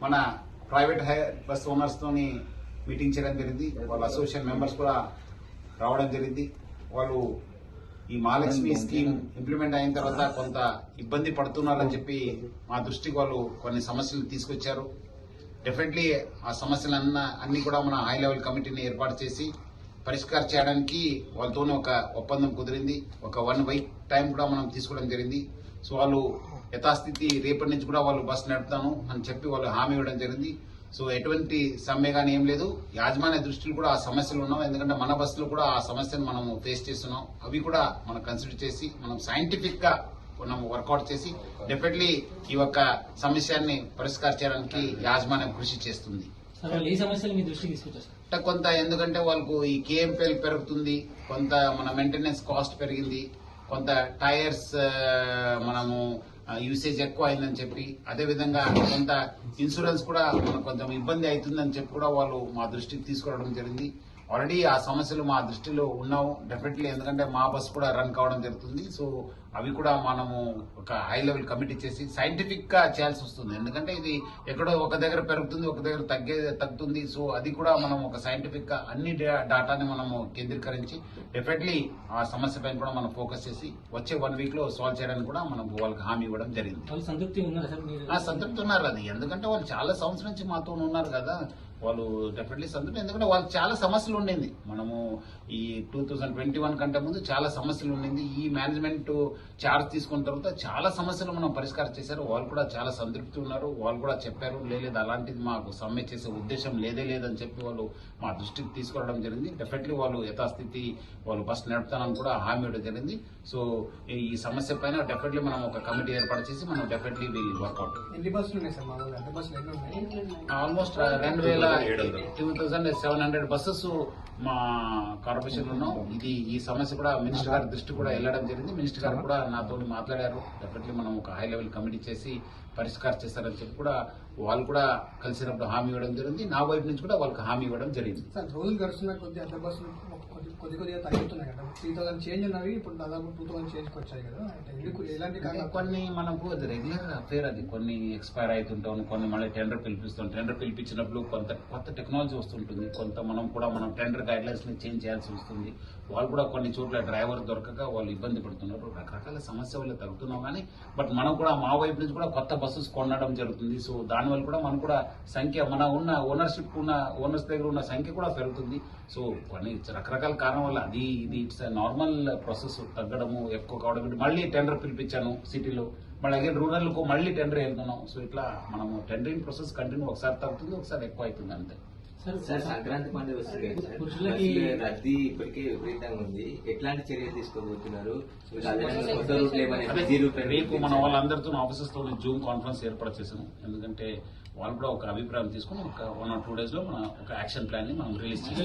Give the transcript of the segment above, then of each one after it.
మన private bus owners తోని meeting చేయడం జరిగింది. వాళ్ళ అసోసియేషన్ మెంబర్స్ కూడా రావడం జరిగింది. వాళ్ళు ఈ మహాలక్ష్మి స్కీమ్ ఇంప్లిమెంట్ అయిన తర్వాత కొంత ఇబ్బంది పడుతున్నారని చెప్పి మా దృష్టికి వాళ్ళు కొన్ని సమస్యలు తీసుకొచ్చారు. డెఫినెట్లీ ఆ సమస్యలన్నీ కూడా మన హై లెవెల్ కమిటీని ఏర్పాటు చేసి పరిష్కారం చేయడానికి వాళ్ళతోనే ఒక ఒప్పందం కుదిరింది. ఒక 1 వీక్ టైం కూడా మనం తీసుకోవడం జరిగింది. సో వాళ్ళు యథాస్థితి రేపటి నుంచి కూడా వాళ్ళు బస్సు నడుపుతాను అని చెప్పి వాళ్ళు హామీ ఇవ్వడం జరిగింది. సో ఎటువంటి సమ్మె కానీ ఏం లేదు. యాజమాన్య దృష్టిలో కూడా ఆ సమస్యలు ఉన్నాం. ఎందుకంటే మన బస్సులో కూడా ఆ సమస్యను మనం ఫేస్ చేస్తున్నాం. అవి కూడా మనం కన్సిడర్ చేసి మనం సైంటిఫిక్ గా మనం వర్కౌట్ చేసి డెఫినెట్లీ ఈ యొక్క సమస్యని పరిష్కారం చేయడానికి యాజమాన్యం కృషి చేస్తుంది. ఈ సమస్యలు మీ దృష్టికి తీసుకొచ్చారు కొంత ఎందుకంటే వాళ్ళకు ఈ కేఎంపీఎల్ పెరుగుతుంది, కొంత మన మెయింటెనెన్స్ కాస్ట్ పెరిగింది, కొంత టైర్స్ మనము యూసేజ్ ఎక్కువ అయిందని చెప్పి, అదేవిధంగా కొంత ఇన్సూరెన్స్ కూడా మనకు కొంచెం ఇబ్బంది అవుతుందని చెప్పి కూడా వాళ్ళు మా దృష్టికి తీసుకురావడం జరిగింది. ఆల్రెడీ ఆ సమస్యలు మా దృష్టిలో ఉన్నావు డెఫినెట్లీ, ఎందుకంటే మా బస్ కూడా రన్ కావడం జరుగుతుంది. సో అవి కూడా మనము ఒక హై లెవెల్ కమిటీ చేసి సైంటిఫిక్ గా చేయాల్సి వస్తుంది. ఎందుకంటే ఇది ఎక్కడో ఒక దగ్గర పెరుగుతుంది, ఒక దగ్గర తగ్గుతుంది. సో అది కూడా మనం ఒక సైంటిఫిక్ గా అన్ని డాటాని మనము కేంద్రీకరించి డెఫినెట్లీ ఆ సమస్య పైన కూడా మనం ఫోకస్ చేసి వచ్చే 1 వీక్ లో సాల్వ్ చేయడానికి కూడా మనం వాళ్ళకి హామీ ఇవ్వడం జరిగింది. సంతృప్తి ఉన్నారు. అది ఎందుకంటే వాళ్ళు చాలా సంవత్సరం నుంచి మాతో ఉన్నారు కదా, వాళ్ళు డెఫినెట్లీ సంతృప్తి. ఎందుకంటే వాళ్ళకి చాలా సమస్యలు ఉండింది. మనము ఈ 2021 కంటే ముందు చాలా సమస్యలు ఉండింది. ఈ మేనేజ్మెంట్ చార్జ్ తీసుకున్న తర్వాత చాలా సమస్యలు మనం పరిష్కారం చేశారు. వాళ్ళు కూడా చాలా సంతృప్తి ఉన్నారు. వాళ్ళు కూడా చెప్పారు, లేదు అలాంటిది మాకు సమ్మె చేసే ఉద్దేశం లేదని చెప్పి వాళ్ళు మా దృష్టికి తీసుకురావడం జరిగింది. డెఫినెట్లీ వాళ్ళు యథాస్థితి వాళ్ళు బస్ నడుపుతానని కూడా హామీ ఇవ్వడం జరిగింది. సో ఈ సమస్య పైన డెఫినెట్లీ మనం ఒక కమిటీ ఏర్పాటు చేసి మనం definitely will work out. Almost 2,700 buses మా కార్పొరేషన్ లో ఉన్నాం. ఈ సమస్య కూడా మినిస్టర్ గారి దృష్టి కూడా వెళ్ళడం జరిగింది. మినిస్టర్ గారు కూడా నాతో మాట్లాడారు. డెఫినెట్లీ మనం ఒక హై లెవెల్ కమిటీ చేసి పరిష్కారం చేస్తారని చెప్పి కూడా వాళ్ళు కూడా కలిసినప్పుడు హామీ ఇవ్వడం జరిగింది. నా వైపు నుంచి కూడా వాళ్ళకి హామీ ఇవ్వడం జరిగింది. రోజులు గడుస్తున్న కొద్ది అద్దె బస్సులు కొద్దిగా తగ్గుతున్నాయి కదా, 3,000 చేంజ్ ఉన్నవి ఇప్పుడు దాదాపు 2,000 చేంజ్కి వచ్చాయి కదా, ఎలాంటి కొన్ని మనకు అది రెగ్యులర్ అఫేర్. అది కొన్ని ఎక్స్పైర్ అవుతుంటాం, కొన్ని మళ్ళీ టెండర్ పిలిపిస్తాం. టెండర్ పిలిపించినప్పుడు కొంత కొత్త టెక్నాలజీ వస్తుంటుంది, కొంత మనం టెండర్ గైడ్ లైన్స్ ని చేంజ్ చేయాల్సి వస్తుంది. వాళ్ళు కూడా కొన్ని చోట్ల డ్రైవర్ దొరకక వాళ్ళు ఇబ్బంది పడుతున్నారు. రకరకాల సమస్య వల్ల తగ్గుతున్నాం కానీ బట్ మనం కూడా మా వైపు నుంచి కూడా కొత్త బస్సెస్ కొనడం జరుగుతుంది. సో దానివల్ల కూడా మనం కూడా సంఖ్య మన ఉన్న ఓనర్షిప్ ఉన్న ఓనర్స్ దగ్గర ఉన్న సంఖ్య కూడా పెరుగుతుంది. సో కొన్ని రకరకాల కారణం వల్ల ఇది ఇట్స్ నార్మల్ ప్రాసెస్. తగ్గడము ఎక్కువ కావడం, మళ్ళీ టెండర్ పిలిపించాను సిటీలో, మళ్ళీ అగైన్ రూరల్ కు మళ్ళీ టెండర్ వెళ్తున్నాం. సో ఇట్లా మనము టెండరింగ్ ప్రాసెస్ కంటిన్యూ, ఒకసారి తగ్గుతుంది ఒకసారి ఎక్కువ అవుతుంది అంతే. సార్ సంక్రాంతి పండుగ వస్తుంది, రద్దీ ఇప్పటికే విపరీతంగా ఉంది. ఎట్లాంటి చర్యలు తీసుకోబోతున్నారు? రేపు మన వాళ్ళందరితో ఆఫీసెస్ తో జూమ్ కాన్ఫరెన్స్ ఏర్పాటు చేశాను. ఎందుకంటే వాళ్ళు కూడా ఒక అభిప్రాయం తీసుకుని ఒక 1 or 2 days లో మనం ఒక యాక్షన్ ప్లాన్ ని మనం రిలీజ్ చేస్తాం.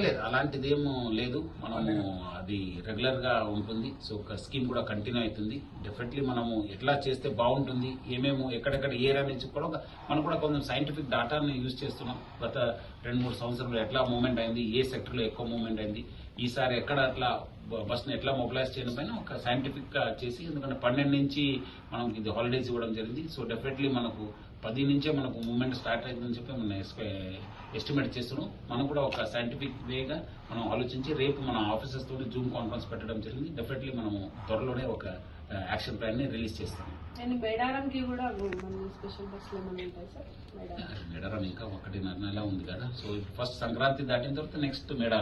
లేదు అలాంటిది ఏం లేదు, మనము అది రెగ్యులర్ గా ఉంటుంది. సో ఒక స్కీమ్ కూడా కంటిన్యూ అవుతుంది. డెఫినెట్లీ మనము ఎట్లా చేస్తే బాగుంటుంది, ఏమేమో ఎక్కడెక్కడ ఏరియా నుంచి కూడా మనం కూడా కొంచెం సైంటిఫిక్ డాటాని యూజ్ చేస్తున్నాం. గత 2-3 సంవత్సరాలు ఎట్లా మూవ్మెంట్ అయింది, ఏ సెక్టర్ లో ఎక్కువ మూవ్మెంట్ అయింది, ఈసారి ఎక్కడ అట్లా బస్ ని ఎట్లా మొబిలైజ్ చేయడం పైన ఒక సైంటిఫిక్ గా చేసి, ఎందుకంటే 12 నుంచి మనం ఇది హాలిడేస్ ఇవ్వడం జరిగింది. సో డెఫినెట్లీ మనకు 10 నుంచే మనకు మూవ్మెంట్ స్టార్ట్ అవుతుందని చెప్పి మనం ఎస్టిమేట్ చేస్తున్నాం. మనం కూడా ఒక సైంటిఫిక్ వేగా మనం ఆలోచించి రేపు మన ఆఫీసర్స్ తోటి జూమ్ కాన్ఫరెన్స్ పెట్టడం జరిగింది. డెఫినెట్లీ మనము త్వరలోనే ఒక యాక్షన్ ప్లాన్ ని రిలీజ్ చేస్తాం. మేడారం ఇంకా 1.5 నెల ఉంది కదా. సో ఫస్ట్ సంక్రాంతి దాటిన తర్వాత నెక్స్ట్ మేడారం.